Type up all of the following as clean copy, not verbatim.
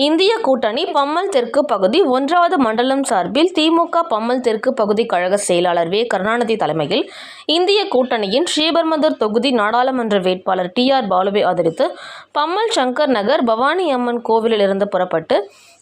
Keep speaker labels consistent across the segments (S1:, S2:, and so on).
S1: இந்திய கூட்டணி பம்மல் தெற்கு பகுதி 1வது மண்டலம் சார்பில் திமுக பம்மல் தெற்கு பகுதி கழக செயலாளர் வே. கருணாநிதி தலைமையில் இந்திய கூட்டணியின் ஸ்ரீபெரும்புதூர் தொகுதி நாடாளுமன்ற வேட்பாளர் டி.ஆர். பாலுவை ஆதரித்து பம்மல் சங்கர் நகர் பவானி அம்மன் கோவிலில் இருந்து புறப்பட்டு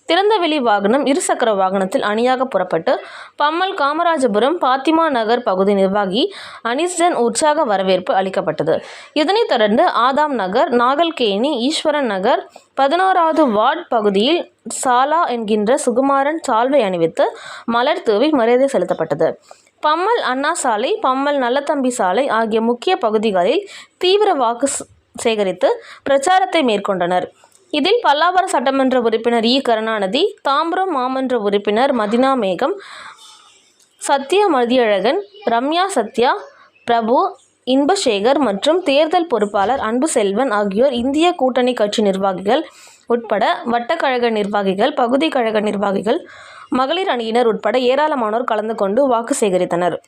S1: திறந்தவெளி வாகனம் இருசக்கர வாகனத்தில் அணியாக புறப்பட்டு பம்மல் காமராஜபுரம் பாத்திமா நகர் பகுதி நிர்வாகி அனிஸ்டன் உற்சாக வரவேற்பு அளிக்கப்பட்டது. இதனைத் தொடர்ந்து ஆதாம் நகர், நாகல்கேணி, ஈஸ்வரன் நகர் 11வது வார்டு பகுதியில் சாலா என்கின்ற சுகுமாரன் சால்வை அணிவித்து மலர் தூவி மரியாதை செலுத்தப்பட்டது. பம்மல் அண்ணா சாலை, பம்மல் நல்லதம்பி சாலை ஆகிய முக்கிய பகுதிகளில் தீவிர வாக்கு சேகரித்து பிரச்சாரத்தை மேற்கொண்டனர். இதில் பல்லாவரம் சட்டமன்ற உறுப்பினர் இ. கருணாநிதி, தாம்பரம் மாமன்ற உறுப்பினர் மதினா மேகம், சத்யா மதியழகன், ரம்யா சத்யா, பிரபு, இன்பசேகர் மற்றும் தேர்தல் பொறுப்பாளர் அன்புசெல்வன் ஆகியோர் இந்திய கூட்டணி கட்சி நிர்வாகிகள் உட்பட வட்டக்கழக நிர்வாகிகள், பகுதி கழக நிர்வாகிகள், மகளிர் அணியினர் உட்பட ஏராளமானோர் கலந்து கொண்டு வாக்கு சேகரித்தனர்.